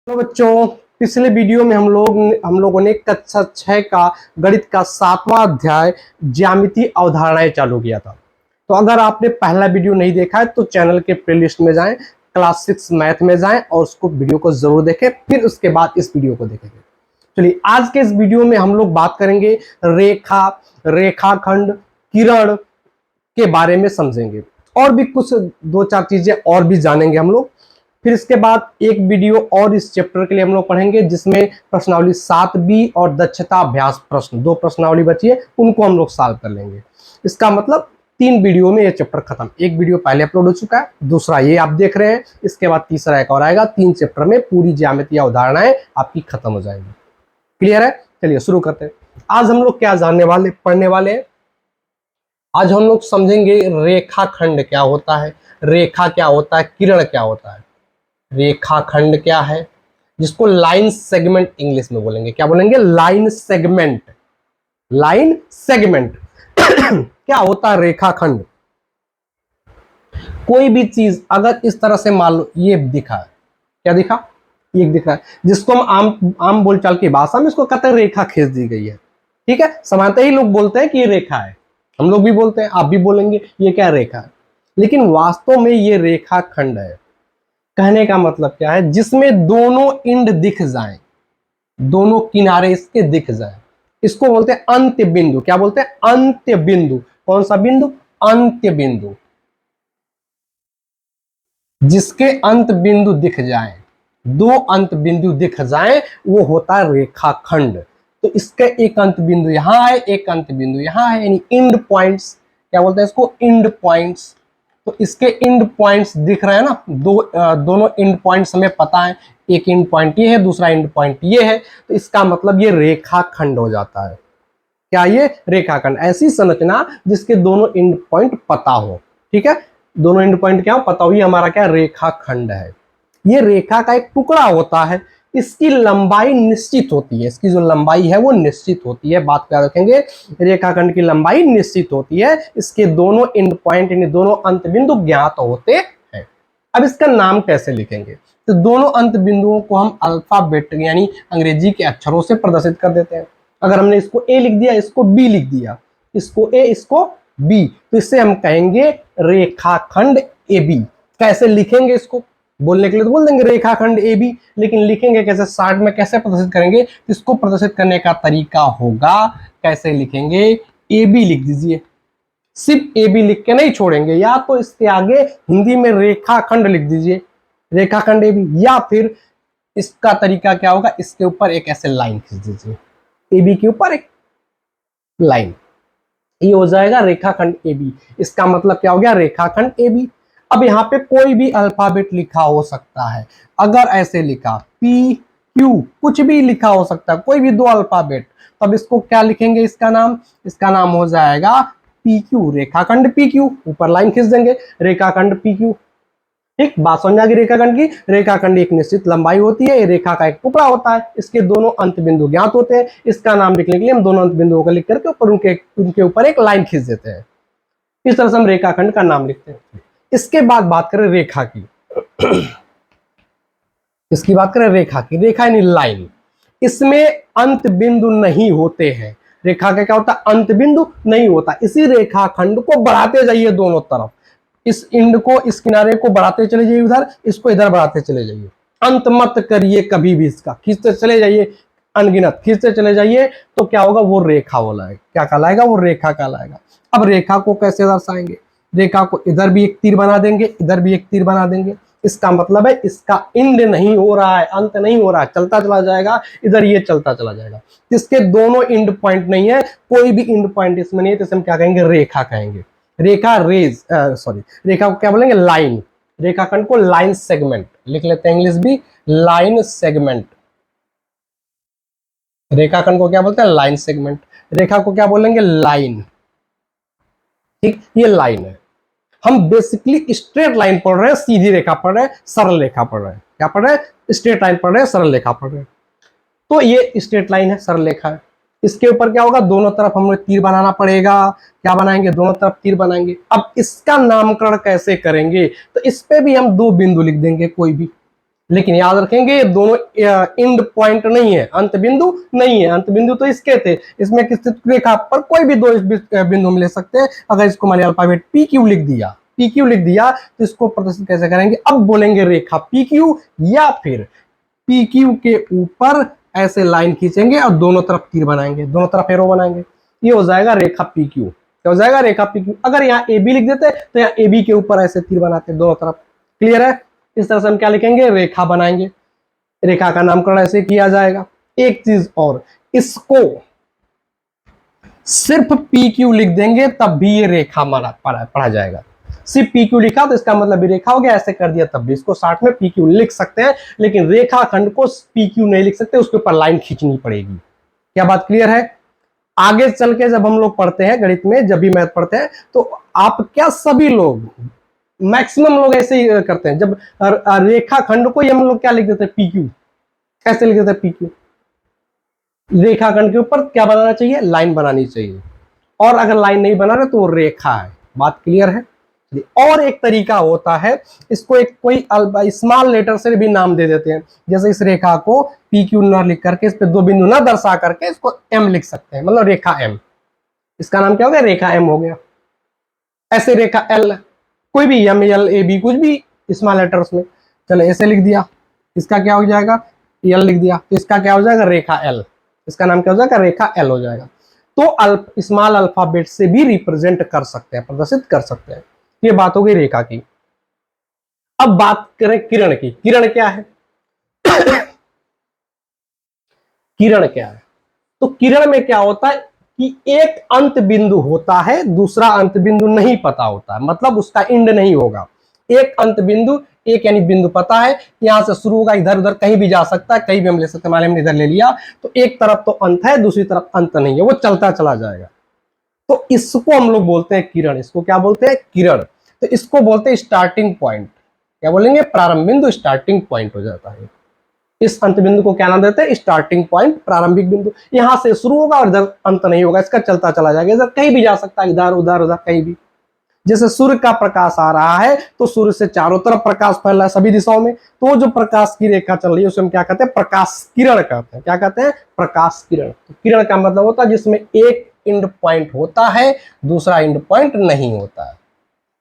तो बच्चों, पिछले वीडियो में हम लोगों ने कक्षा 6 का गणित का 7वां अध्याय ज्यामितीय अवधारणाएं चालू किया था। तो अगर आपने पहला वीडियो नहीं देखा है तो चैनल के प्लेलिस्ट में जाएं, क्लास 6 मैथ में जाएं और उसको वीडियो को जरूर देखें, फिर उसके बाद इस वीडियो को देखेंगे। चलिए, आज के इस वीडियो में हम लोग बात करेंगे रेखा, रेखाखंड, किरण के बारे में समझेंगे और भी कुछ दो चार चीजें और भी जानेंगे हम लोग। फिर इसके बाद एक वीडियो और इस चैप्टर के लिए हम लोग पढ़ेंगे जिसमें प्रश्नावली 7B और दक्षता अभ्यास प्रश्न, दो प्रश्नावली बची है, उनको हम लोग सॉल्व कर लेंगे। इसका मतलब 3 वीडियो में ये चैप्टर खत्म। एक वीडियो पहले अपलोड हो चुका है, दूसरा ये आप देख रहे हैं, इसके बाद तीसरा एक और आएगा। 3 चैप्टर में पूरी ज्यामितीय अवधारणाएं आपकी खत्म हो जाएंगी। क्लियर है? चलिए शुरू करते हैं। आज हम लोग क्या जानने वाले, पढ़ने वाले हैं। आज हम लोग समझेंगे रेखाखंड क्या होता है, रेखा क्या होता है, किरण क्या होता है। रेखाखंड क्या है, जिसको लाइन सेगमेंट इंग्लिश में बोलेंगे। क्या बोलेंगे? Line segment. लाइन सेगमेंट क्या होता है? रेखाखंड। कोई भी चीज अगर इस तरह से मान लो, ये दिखा है, क्या दिखा? ये दिख रहा है, जिसको हम आम बोलचाल की भाषा में इसको कहते हैं रेखा खींच दी गई है। ठीक है, सामान्यतः ही लोग बोलते हैं कि ये रेखा है, हम लोग भी बोलते हैं, आप भी बोलेंगे ये क्या रेखा है, लेकिन वास्तव में ये रेखाखंड है। कहने का मतलब क्या है? जिसमें दोनों इंड दिख जाएं, दोनों किनारे इसके दिख जाएं, इसको बोलते हैं अंत्य बिंदु। क्या बोलते हैं? अंत्य बिंदु। कौन सा बिंदु? अंत्य बिंदु। जिसके अंत बिंदु दिख जाएं, दो अंत बिंदु दिख जाएं, वो होता है रेखाखंड। तो इसका एक अंत बिंदु यहां है, एक अंत बिंदु यहां है, यानी इंड पॉइंट्स। क्या बोलते हैं इसको? End points. तो इसके इंड पॉइंट्स दिख रहे हैं ना, दोनों इंड पॉइंट्स हमें पता है, एक इंड पॉइंट ये है, दूसरा इंड पॉइंट ये है, तो इसका मतलब ये रेखाखंड हो जाता है। क्या ये रेखाखंड? ऐसी संरचना जिसके दोनों इंड पॉइंट पता हो। ठीक है, दोनों इंड पॉइंट क्या हो, पता हो, ये हमारा क्या? रेखाखंड है। ये रेखा का एक टुकड़ा होता है, इसकी लंबाई निश्चित होती है, इसकी जो लंबाई है वो निश्चित होती है। बात क्या रखेंगे? रेखाखंड की लंबाई निश्चित होती है, इसके दोनों एंड पॉइंट यानी दोनों अंत बिंदु ज्ञात होते हैं। अब इसका नाम कैसे लिखेंगे? तो दोनों अंत बिंदुओं को हम अल्फाबेट यानी अंग्रेजी के अक्षरों से प्रदर्शित कर देते हैं। अगर हमने इसको ए लिख दिया, इसको बी लिख दिया, इसको ए, इसको बी, तो इससे हम कहेंगे रेखाखंड ए बी। कैसे लिखेंगे इसको? बोलने के लिए तो बोल देंगे रेखाखंड ए बी, लेकिन लिखेंगे कैसे? शार्ट में कैसे प्रदर्शित करेंगे? इसको प्रदर्शित करने का तरीका होगा, कैसे लिखेंगे? ए बी लिख दीजिए। सिर्फ ए बी लिख के नहीं छोड़ेंगे, या तो इसके आगे हिंदी में रेखाखंड लिख दीजिए, रेखाखंड ए बी, या फिर इसका तरीका क्या होगा? इसके ऊपर एक ऐसे लाइन खींच दीजिए, ए बी के ऊपर एक लाइन, ये हो जाएगा रेखाखंड ए बी। इसका मतलब क्या हो गया? रेखाखंड ए बी। अब यहाँ पे कोई भी अल्फाबेट लिखा हो सकता है, अगर ऐसे लिखा पी क्यू, कुछ भी लिखा हो सकता है, कोई भी दो अल्फाबेट, तब इसको क्या लिखेंगे? इसका नाम हो जाएगा पी क्यू, रेखाखंड पी क्यू। ऊपर लाइन खींच देंगे, रेखाखंड पी क्यू। ठीक, बात समझ आ गई रेखाखंड की? रेखाखंड एक निश्चित लंबाई होती है, रेखा का एक टुकड़ा होता है, इसके दोनों अंत बिंदु ज्ञात होते हैं। इसका नाम लिखने के लिए हम दोनों अंत बिंदुओं को लिख करके ऊपर उनके ऊपर एक लाइन खींच देते हैं। इस तरह से हम रेखाखंड का नाम लिखते हैं। इसके बाद बात करें रेखा की। इसकी बात करें रेखा की। रेखा यानी लाइन, इसमें अंत बिंदु नहीं होते हैं। रेखा का क्या होता है? अंत बिंदु नहीं होता। इसी रेखाखंड को बढ़ाते जाइए दोनों तरफ, इस इंड को, इस किनारे को बढ़ाते चले जाइए उधर, इसको इधर बढ़ाते चले जाइए, अंत मत करिए कभी भी, इसका खींचते चले जाइए, अनगिनत खींचते चले जाइए, तो क्या होगा? वो रेखा वाला है। क्या कहलाएगा? वो रेखा कहलाएगा। अब रेखा को कैसे दर्शाएंगे? रेखा को इधर भी एक तीर बना देंगे, इधर भी एक तीर बना देंगे। इसका मतलब है इसका इंड नहीं हो रहा है, अंत नहीं हो रहा है, चलता चला जाएगा, इधर ये चलता चला जाएगा। इसके दोनों इंड पॉइंट नहीं है, कोई भी इंड पॉइंट इसमें नहीं है, तो इसे हम क्या कहेंगे? रेखा कहेंगे। रेखा रेखा को क्या बोलेंगे? लाइन। रेखाखंड को लाइन सेगमेंट लिख लेते हैं, इंग्लिश भी लाइन सेगमेंट। रेखाखंड को क्या बोलते हैं? Line segment. रेखा को क्या बोलेंगे? लाइन। ठीक, ये लाइन है। हम बेसिकली स्ट्रेट लाइन पढ़ रहे हैं, सीधी रेखा पढ़ रहे हैं, सरल रेखा पढ़ रहे हैं। क्या पढ़ रहे हैं? स्ट्रेट लाइन पढ़ रहे हैं, सरल रेखा पढ़ रहे हैं। तो ये स्ट्रेट लाइन है, सरल रेखा है। इसके ऊपर क्या होगा? दोनों तरफ हमें तीर बनाना पड़ेगा। क्या बनाएंगे? दोनों तरफ तीर बनाएंगे। अब इसका नामकरण कैसे करेंगे? तो इस पे भी हम दो बिंदु लिख देंगे, कोई भी लेकिन याद रखेंगे ये दोनों इंड पॉइंट नहीं है, अंत बिंदु नहीं है। अंत बिंदु तो इसके थे, इसमें किस रेखा पर कोई भी दो बिंदु हम ले सकते हैं। अगर इसको मैंने अल्फाबेट पी क्यू लिख दिया, पी क्यू लिख दिया, तो इसको प्रदर्शित कैसे करेंगे? अब बोलेंगे रेखा पी क्यू, या फिर पी क्यू के ऊपर ऐसे लाइन खींचेंगे और दोनों तरफ तीर बनाएंगे, दोनों तरफ एरो बनाएंगे, ये हो जाएगा रेखा पी क्यू। क्या हो जाएगा? रेखा पी क्यू। अगर यहाँ ए बी लिख देते तो यहाँ ए बी के ऊपर ऐसे तीर बनाते दोनों तरफ। क्लियर है? इस तरह से हम क्या लिखेंगे? रेखा बनाएंगे। रेखा का नामकरण ऐसे किया जाएगा। एक चीज और, इसको सिर्फ पी क्यू लिख देंगे तब भी ये रेखा पढ़ा जाएगा। सिर्फ पी क्यू लिखा तो इसका मतलब भी रेखा हो गया, ऐसे कर दिया तब भी इसको साथ में पी क्यू लिख सकते हैं, लेकिन रेखा खंड को पी क्यू नहीं लिख सकते, उसके ऊपर लाइन खींचनी पड़ेगी। क्या बात क्लियर है? आगे चल के जब हम लोग पढ़ते हैं गणित में, जब भी मैथ पढ़ते हैं, तो आप क्या सभी लोग, मैक्सिमम लोग ऐसे ही करते हैं। जब रेखा खंड को हम लोग क्या लिख देते हैं? P Q. कैसे लिख देते हैं? P Q. रेखा खंड के ऊपर क्या बनाना चाहिए? लाइन बनानी चाहिए। और अगर लाइन नहीं बना रहे तो वो रेखा है। बात क्लियर है? और एक तरीका होता है, इसको एक कोई स्मॉल लेटर से भी नाम दे देते हैं। जैसे इस रेखा को पी क्यू न लिख करके, इस पे दो बिंदु न दर्शा करके इसको एम लिख सकते हैं, मतलब रेखा एम। इसका नाम क्या हो गया? रेखा एम हो गया। ऐसे रेखा एल, कोई भी एम एल ए बी कुछ भी स्मॉल लेटर्स में, चलो ऐसे लिख दिया, इसका क्या हो जाएगा? एल लिख दिया, तो इसका क्या हो जाएगा? रेखा एल। इसका नाम क्या हो जाएगा? रेखा एल हो जाएगा। तो स्मॉल अल्फाबेट से भी रिप्रेजेंट कर सकते हैं, प्रदर्शित कर सकते हैं। ये बात हो गई रेखा की। अब बात करें किरण की। किरण क्या है? किरण क्या है? तो किरण में क्या होता है कि एक अंत बिंदु होता है, दूसरा अंत बिंदु नहीं पता होता है, मतलब उसका इंड नहीं होगा। एक अंत बिंदु, एक यानी बिंदु पता है, यहां से शुरू होगा, इधर उधर कहीं भी जा सकता है, कहीं भी हम ले सकते हैं। मान लिया हमने इधर ले लिया, तो एक तरफ तो अंत है, दूसरी तरफ अंत नहीं है, वो चलता चला जाएगा। तो इसको हम लोग बोलते हैं किरण। इसको क्या बोलते हैं? किरण। तो इसको बोलते हैं स्टार्टिंग पॉइंट। क्या बोलेंगे? प्रारंभ बिंदु, स्टार्टिंग पॉइंट हो जाता है। इस अंत बिंदु को क्या नाम देते हैं? स्टार्टिंग पॉइंट, प्रारंभिक बिंदु। यहां से शुरू होगा और इधर अंत नहीं होगा, इसका चलता चला जाएगा, इधर कहीं भी जा सकता है, इधर उधर उधर कहीं भी। जैसे सूर्य का प्रकाश आ रहा है तो सूर्य से चारों तरफ प्रकाश फैल रहा है, सभी दिशाओं में, तो जो प्रकाश की रेखा चल रही है उसे हम क्या कहते हैं? प्रकाश किरण कहते हैं। क्या कहते हैं? प्रकाश किरण। तो किरण का मतलब होता है जिसमें एक इंड पॉइंट होता है, दूसरा इंड पॉइंट नहीं होता है।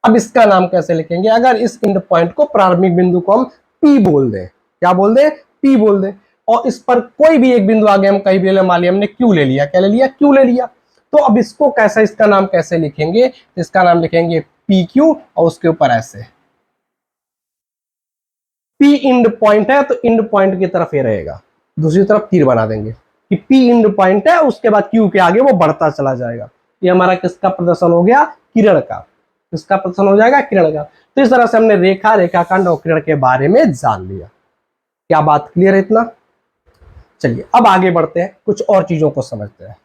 अब इसका नाम कैसे लिखेंगे? अगर इस इंड पॉइंट को, प्रारंभिक बिंदु को हम पी बोल दें, क्या बोल दें? पी बोल दें, और इस पर कोई भी एक बिंदु आगे हम कहीं भी ले, मान लिया हमने क्यू ले लिया, क्या ले लिया? क्यू ले लिया। तो अब इसको कैसे, इसका नाम कैसे लिखेंगे? इसका नाम लिखेंगे पी क्यू, और उसके ऊपर ऐसे पी इंड पॉइंट है तो इंड पॉइंट की तरफ ये रहेगा, दूसरी तरफ तीर बना देंगे कि पी इंड पॉइंट है, उसके बाद क्यू के आगे वो बढ़ता चला जाएगा। ये हमारा किसका प्रदर्शन हो गया? किरण का। किसका प्रदर्शन हो जाएगा? किरण का। तो इस तरह से हमने रेखा, रेखाखंड और किरण के बारे में जान लिया। क्या बात क्लियर है इतना? चलिए अब आगे बढ़ते हैं, कुछ और चीजों को समझते हैं।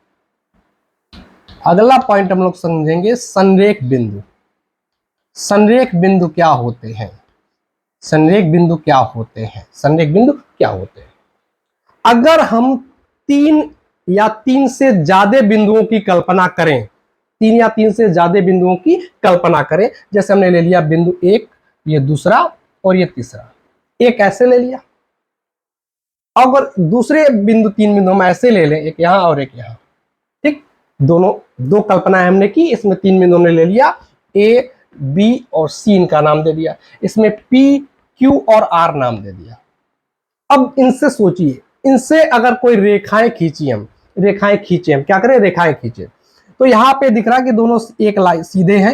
अगला पॉइंट हम लोग समझेंगे संरेख बिंदु। संरेख बिंदु क्या होते हैं? संरेख बिंदु क्या होते हैं? संरेख बिंदु क्या होते हैं? अगर हम तीन या तीन से ज्यादा बिंदुओं की कल्पना करें, तीन या तीन से ज्यादा बिंदुओं की कल्पना करें, जैसे हमने ले लिया बिंदु एक, ये दूसरा और ये तीसरा, एक ऐसे ले लिया। अगर दूसरे बिंदु, तीन बिंदु हम ऐसे ले लें, एक यहां और एक यहां, ठीक, दोनों दो कल्पनाएं हमने की, इसमें तीन बिंदु हमने ले लिया, ए बी और सी इनका नाम दे दिया, इसमें पी क्यू और आर नाम दे दिया। अब इनसे सोचिए, इनसे अगर कोई रेखाएं खींची, हम रेखाएं खींचे, हम क्या करें? रेखाएं खींचे, तो यहाँ पे दिख रहा है कि दोनों एक लाइन सीधे हैं,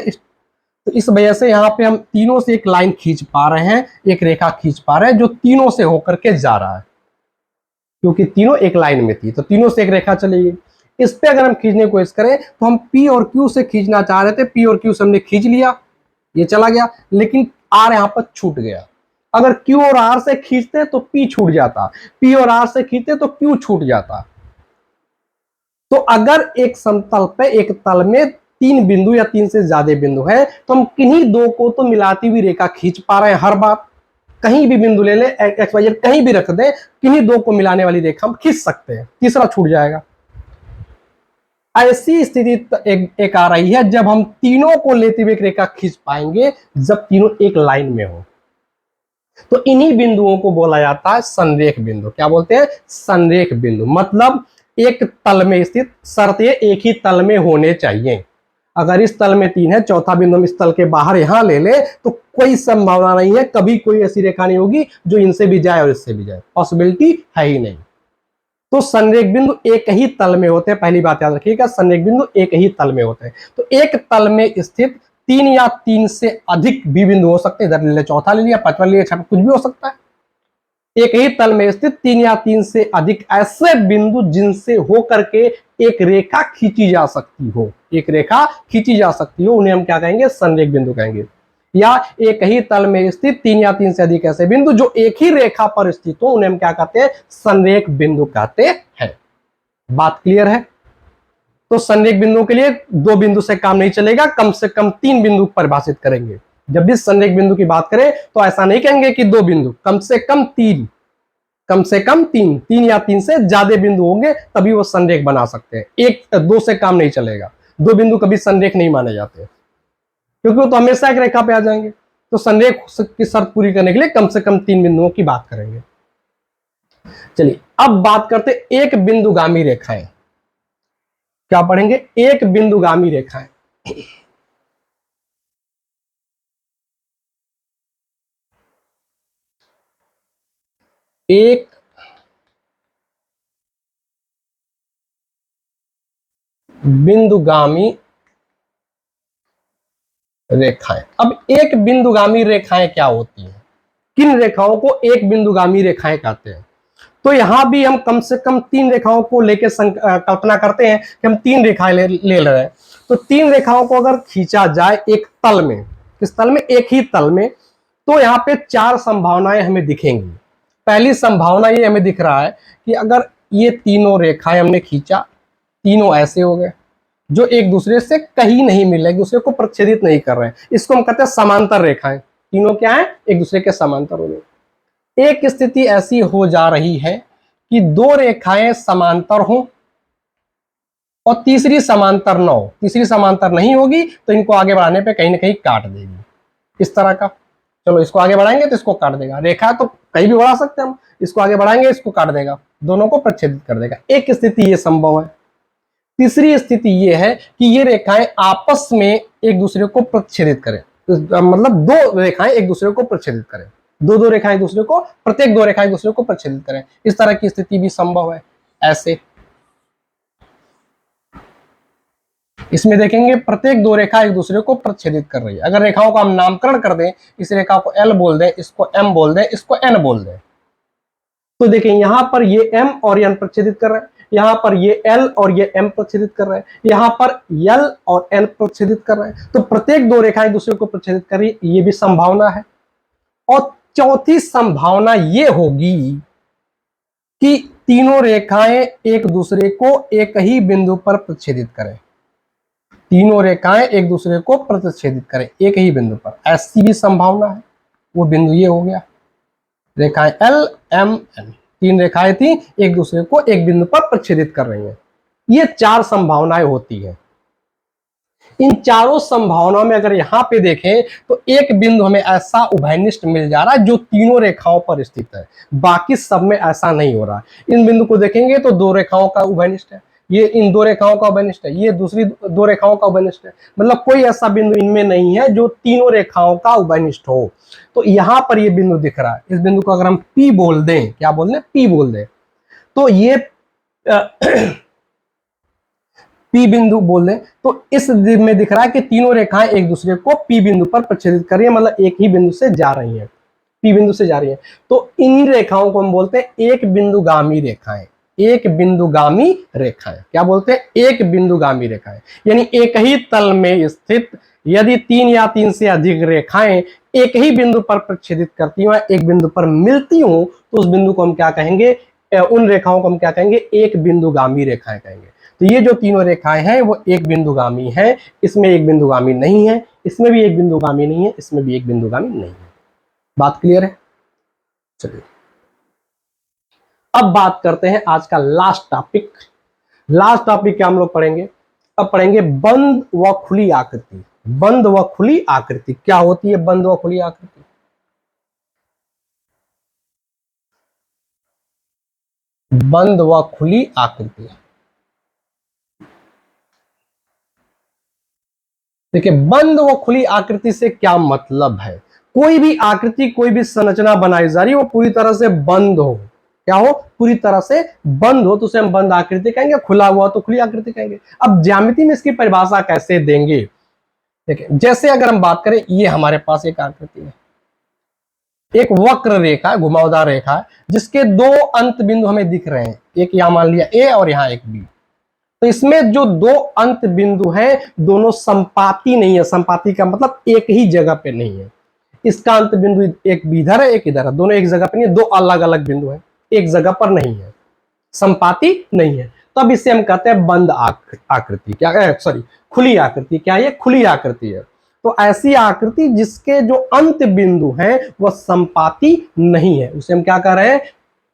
तो इस वजह से यहाँ पे हम तीनों से एक लाइन खींच पा रहे हैं, एक रेखा खींच पा रहे हैं जो तीनों से होकर के जा रहा है, क्योंकि तीनों एक लाइन में थी तो तीनों से एक रेखा चलेगी। इस पे अगर हम खींचने की कोशिश करें तो हम पी और क्यू से खींचना चाह रहे थे, पी और क्यू से हमने खींच लिया, ये चला गया, लेकिन आर यहाँ पर छूट गया। अगर क्यू और आर से खींचते तो पी छूट जाता, पी और आर से खींचते तो क्यू छूट जाता। तो अगर एक समतल पे, एक तल में तीन बिंदु या तीन से ज्यादा बिंदु है, तो हम किन्हीं दो को तो मिलाती हुई रेखा खींच पा रहे हैं हर बार। कहीं भी बिंदु ले ले, एक्स वाई जेड कहीं भी रख दे, किन्हीं दो को मिलाने वाली रेखा हम खींच सकते हैं, तीसरा छूट जाएगा। ऐसी स्थिति एक आ रही है जब हम तीनों को लेते हुए एक रेखा खींच पाएंगे, जब तीनों एक लाइन में हो। तो इन्हीं बिंदुओं को बोला जाता है संरेख बिंदु। क्या बोलते हैं? संरेख बिंदु। मतलब एक तल में स्थित, शर्त ये एक ही तल में होने चाहिए। अगर इस तल में 3 है, चौथा बिंदु हम इस तल के बाहर यहां ले ले तो कोई संभावना नहीं है, कभी कोई ऐसी रेखा नहीं होगी जो इनसे भी जाए और इससे भी जाए, पॉसिबिलिटी है ही नहीं। तो संरेख बिंदु एक ही तल में होते हैं, पहली बात याद रखिएगा, संरेख बिंदु एक ही तल में होते हैं। तो एक तल में स्थित 3 या 3 से अधिक भी बिंदु हो सकते हैं, इधर ले लिया, चौथा ले लिया, पांचवा ले लिया, छठा, कुछ भी हो सकता है। एक ही तल में स्थित 3 या 3 से अधिक ऐसे बिंदु जिनसे होकर के एक रेखा खींची जा सकती हो, एक रेखा खींची जा सकती हो, उन्हें हम क्या कहेंगे? संरेख बिंदु कहेंगे। या एक ही तल में स्थित 3 या 3 से अधिक ऐसे बिंदु जो एक ही रेखा पर स्थित हो, उन्हें हम क्या कहते हैं? संरेख बिंदु कहते हैं। बात क्लियर है? तो संरेख बिंदुओं के लिए 2 बिंदु से काम नहीं चलेगा, कम से कम 3 बिंदु परिभाषित करेंगे। जब भी संरेख बिंदु की बात करें तो ऐसा नहीं कहेंगे कि 2 बिंदु, कम से कम 3, कम से कम 3, 3 या 3 से ज्यादा बिंदु होंगे तभी वो संरेख बना सकते हैं। 1-2 से काम नहीं चलेगा, 2 बिंदु कभी संरेख नहीं माने जाते, क्योंकि वो तो हमेशा एक रेखा पे आ जाएंगे। तो संरेख की शर्त पूरी करने के लिए कम से कम 3 बिंदुओं की बात करेंगे। चलिए अब बात करते एक बिंदुगामी रेखाएं। क्या पढ़ेंगे? एक बिंदुगामी रेखाएं। एक बिंदुगामी रेखाएं। अब एक बिंदुगामी रेखाएं क्या होती हैं? किन रेखाओं को एक बिंदुगामी रेखाएं कहते हैं? तो यहां भी हम कम से कम 3 रेखाओं को लेकर कल्पना करते हैं कि हम 3 रेखाएं ले रहे हैं। तो 3 रेखाओं को अगर खींचा जाए एक तल में, किस तल में? एक ही तल में, तो यहाँ पे 4 संभावनाएं हमें दिखेंगी। पहली संभावना ये हमें दिख रहा है कि अगर ये तीनों रेखाएं हमने खींचा, तीनों ऐसे हो गए जो एक दूसरे से कहीं नहीं मिल रहे, एक दूसरे को प्रच्छेदित नहीं कर रहे हैं, इसको हम कहते हैं समांतर रेखाएं। तीनों क्या है? एक दूसरे के समांतर हो गए। एक स्थिति ऐसी हो जा रही है कि 2 रेखाएं समांतर हो और तीसरी समांतर न हो। तीसरी समांतर नहीं होगी तो इनको आगे बढ़ाने पे कहीं ना कहीं काट देगी, इस तरह का। चलो इसको आगे बढ़ाएंगे तो इसको काट देगा, रेखा तो कहीं भी बढ़ा सकते हैं हम, इसको आगे बढ़ाएंगे इसको काट देगा, दोनों को प्रच्छेदित कर देगा। एक स्थिति ये संभव है। तीसरी स्थिति ये है कि ये रेखाएं आपस में एक दूसरे को प्रच्छेदित करें, मतलब 2 रेखाएं एक दूसरे को प्रच्छेदित करें, 2 रेखाएं एक दूसरे को, प्रत्येक 2 रेखाएं एक दूसरे को प्रच्छेदित करें, इस तरह की स्थिति भी संभव है। ऐसे इसमें देखेंगे प्रत्येक 2 रेखा एक दूसरे को प्रच्छेदित कर रही है। अगर रेखाओं का हम नामकरण कर दें, इस रेखा को L बोल दें, इसको M बोल दें, इसको N बोल दें, तो देखें यहां पर ये M और N प्रच्छेदित कर रहे हैं, यहां पर ये L और ये M प्रच्छेदित कर रहे हैं, यहां पर L और N प्रच्छेदित कर रहे हैं। तो प्रत्येक 2 रेखाएं एक दूसरे को प्रच्छेदित कर रही है, ये भी संभावना है। और चौथी संभावना ये होगी कि तीनों रेखाएं एक दूसरे को एक ही बिंदु पर प्रच्छेदित करें, तीनों रेखाएं एक दूसरे को प्रतिच्छेदित करें एक ही बिंदु पर, ऐसी भी संभावना है। वो बिंदु ये हो गया, रेखाएं L M N, 3 रेखाएं थी एक दूसरे को एक बिंदु पर प्रच्छेदित कर रही हैं। ये 4 संभावनाएं होती हैं। इन चारों संभावनाओं में अगर यहां पे देखें तो एक बिंदु हमें ऐसा उभयनिष्ठ मिल जा रहा है जो तीनों रेखाओं पर स्थित है, बाकी सब में ऐसा नहीं हो रहा है। इन बिंदु को देखेंगे तो 2 रेखाओं का उभयनिष्ठ है, ये इन 2 रेखाओं का उभयनिष्ठ है, ये दूसरी 2 रेखाओं का उभयनिष्ठ है, मतलब कोई ऐसा बिंदु इनमें नहीं है जो तीनों रेखाओं का उभयनिष्ठ हो। तो यहां पर ये बिंदु दिख रहा है, इस बिंदु को अगर हम P बोल दें, क्या बोल दें? P बोल दें, तो ये P बिंदु बोल दें, तो इस में दिख रहा है कि तीनों रेखाएं एक दूसरे को P बिंदु पर प्रच्छेदित कर रही है, मतलब एक ही बिंदु से जा रही हैं, P बिंदु से जा रही है। तो इन रेखाओं को हम बोलते हैं एक बिंदुगामी रेखाएं, एक बिंदुगामी रेखाएं। क्या बोलते हैं? एक बिंदुगामी रेखाएं। यानी एक ही तल में स्थित यदि 3 या 3 से अधिक रेखाएं एक ही बिंदु पर प्रच्छेदित करती हो, एक बिंदु पर मिलती हो, तो उस बिंदु को हम क्या कहेंगे? उन रेखाओं को हम क्या कहेंगे? एक बिंदुगामी रेखाएं कहेंगे। तो ये जो तीनों रेखाएं हैं वो एक बिंदुगामी है, इसमें एक बिंदुगामी नहीं है, इसमें भी एक बिंदुगामी नहीं है, इसमें भी एक बिंदुगामी नहीं है। बात क्लियर है? चलिए अब बात करते हैं आज का लास्ट टॉपिक। लास्ट टॉपिक क्या हम लोग पढ़ेंगे? अब पढ़ेंगे बंद व खुली आकृति। बंद व खुली आकृति क्या होती है? बंद व खुली आकृति बंद व खुली आकृति। देखिए बंद व खुली आकृति से क्या मतलब है, कोई भी आकृति कोई भी संरचना बनाई जा रही है वो पूरी तरह से बंद हो, क्या हो, पूरी तरह से बंद हो तो उसे हम बंद आकृति कहेंगे, खुला हुआ तो खुली आकृति कहेंगे। अब ज्यामिति में इसकी परिभाषा कैसे देंगे, देखिए जैसे अगर हम बात करें, ये हमारे पास एक आकृति है, एक वक्र रेखा, घुमावदार रेखा है जिसके दो अंत बिंदु हमें दिख रहे हैं, एक यहां मान लिया ए और यहां एक बी। तो इसमें जो दो अंत बिंदु हैं दोनों संपाती नहीं है, संपाती का मतलब एक ही जगह पे नहीं है। इसका अंत बिंदु एक इधर है एक इधर है, दोनों एक जगह पे नहीं है, दो अलग अलग बिंदु हैं, एक जगह पर नहीं है, संपाती नहीं है। तो अब इसे हम कहते हैं बंद आकृति, क्या सॉरी खुली आकृति। क्या ये खुली आकृति है, तो ऐसी आकृति जिसके जो अंत बिंदु हैं वह संपाती नहीं है उसे हम क्या कह रहे हैं,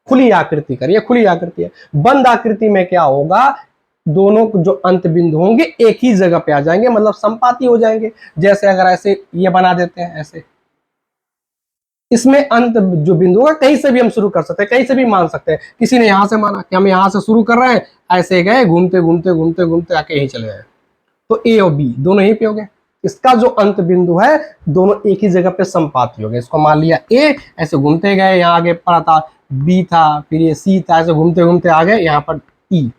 खुली आकृति करिए, खुली आकृति है। बंद आकृति में क्या होगा, दोनों जो अंत बिंदु होंगे एक ही जगह पे आ जाएंगे, मतलब संपाती हो जाएंगे। जैसे अगर ऐसे ये बना देते हैं ऐसे, इसमें अंत जो बिंदु है कहीं से भी हम शुरू कर सकते हैं, कहीं से भी मान सकते हैं। किसी ने यहां से माना कि हम यहां से शुरू कर रहे हैं, ऐसे गए घूमते घूमते घूमते घूमते आके यहीं चले गए, तो ए और बी दोनों यहीं पे हो गए। इसका जो अंत बिंदु है दोनों एक ही जगह पे संपाती हो गए। इसको मान लिया ए, ऐसे घूमते गए, यहाँ आगे पड़ा था बी था, फिर ये सी था, ऐसे घूमते घूमते आ गए यहाँ पर ई,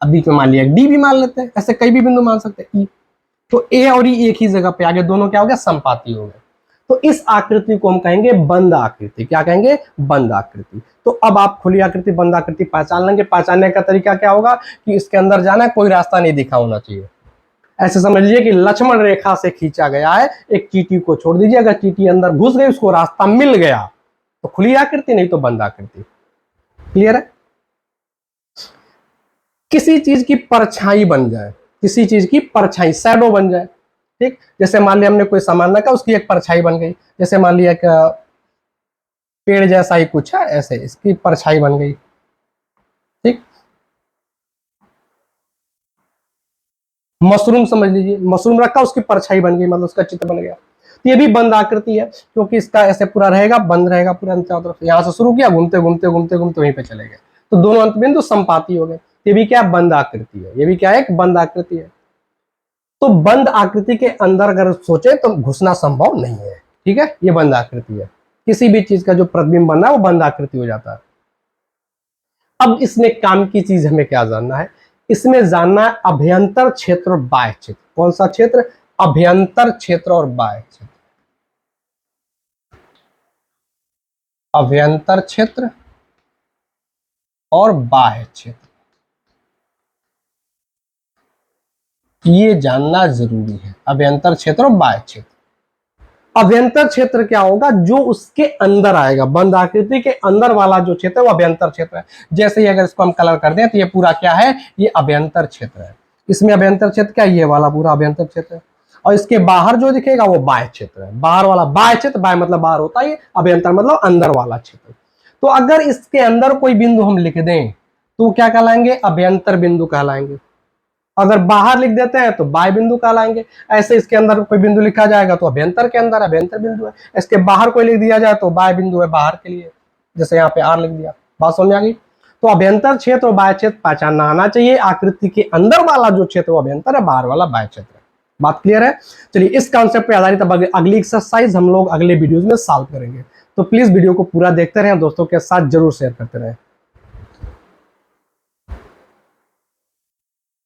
अब बीच में मान लिया डी भी मान लेते हैं, ऐसे कई भी बिंदु मान सकते हैं ई। तो ए और ई एक ही जगह पे आ गए, दोनों क्या हो गया, संपाती हो गए। तो इस आकृति को हम कहेंगे बंद आकृति। क्या कहेंगे, बंद आकृति। तो अब आप खुली आकृति बंद आकृति पहचान लेंगे। पहचानने का तरीका क्या होगा कि इसके अंदर जाना है, कोई रास्ता नहीं दिखा होना चाहिए। ऐसे समझ लीजिए कि लक्ष्मण रेखा से खींचा गया है, एक चींटी को छोड़ दीजिए, अगर चींटी अंदर घुस गई उसको रास्ता मिल गया तो खुली आकृति, नहीं तो बंद आकृति। क्लियर है। किसी चीज की परछाई बन जाए, किसी चीज की परछाई, शैडो बन जाए, ठीक। जैसे मान लिया हमने कोई सामान रखा, उसकी एक परछाई बन गई, जैसे मान लिया कि पेड़ जैसा ही कुछ है, ऐसे इसकी परछाई बन गई, ठीक। मशरूम समझ लीजिए, मशरूम रखा उसकी परछाई बन गई, मतलब उसका चित्र बन गया। तो ये भी बंद आकृति है, क्योंकि इसका ऐसे पूरा रहेगा, बंद रहेगा पूरा चारों तरफ। यहाँ से शुरू किया, घूमते घूमते घूमते घूमते वहीं पे चले गए, तो दोनों अंत बिंदु संपाती हो गए। ये भी क्या, बंद आकृति है, ये भी क्या है, एक बंद आकृति है। तो बंद आकृति के अंदर अगर सोचे तो घुसना संभव नहीं है, ठीक है। ये बंद आकृति है, किसी भी चीज का जो प्रतिबिंब बनना है वो बंद आकृति हो जाता है। अब इसमें काम की चीज हमें क्या जानना है, इसमें जानना है अभ्यंतर क्षेत्र और बाह्य क्षेत्र। कौन सा क्षेत्र, अभ्यंतर क्षेत्र और बाह्य क्षेत्र। अभ्यंतर क्षेत्र और बाह्य क्षेत्र, ये जानना जरूरी है। अभ्यंतर क्षेत्र और बाह्य क्षेत्र। अभ्यंतर क्षेत्र क्या होगा, जो उसके अंदर आएगा, बंद आकृति के अंदर वाला जो क्षेत्र है वो अभ्यंतर क्षेत्र है। जैसे ही अगर इसको हम कलर कर दें तो ये पूरा क्या है, ये अभ्यंतर क्षेत्र है। इसमें अभ्यंतर क्षेत्र क्या, ये वाला पूरा अभ्यंतर क्षेत्र है। और इसके बाहर जो दिखेगा वो बाह्य क्षेत्र है, बाहर वाला बाह्य क्षेत्र, बाह्य मतलब बाहर होता है, अभ्यंतर मतलब अंदर वाला क्षेत्र। तो अगर इसके अंदर कोई बिंदु हम लिख दें तो क्या कहलाएंगे, अभ्यंतर बिंदु कहलाएंगे। अगर बाहर लिख देते हैं तो बाह्य बिंदु कहलाएंगे। ऐसे इसके अंदर कोई बिंदु लिखा जाएगा तो अभ्यंतर के अंदर अभ्यंतर बिंदु है, इसके बाहर कोई लिख दिया जाए तो बाह्य बिंदु है बाहर के लिए, जैसे यहाँ पे आर लिख दिया। बात समझ आ गई। तो अभ्यंतर क्षेत्र और बाह्य क्षेत्र पहचानना आना चाहिए। आकृति के अंदर वाला जो क्षेत्र वो अभ्यंतर है, बाहर वाला बाह्य क्षेत्र है। बात क्लियर है। चलिए इस कॉन्सेप्ट पे आधारित अब अगली एक्सरसाइज हम लोग अगले वीडियोज में सॉल्व करेंगे। तो प्लीज वीडियो को पूरा देखते रहें, दोस्तों के साथ जरूर शेयर करते रहें।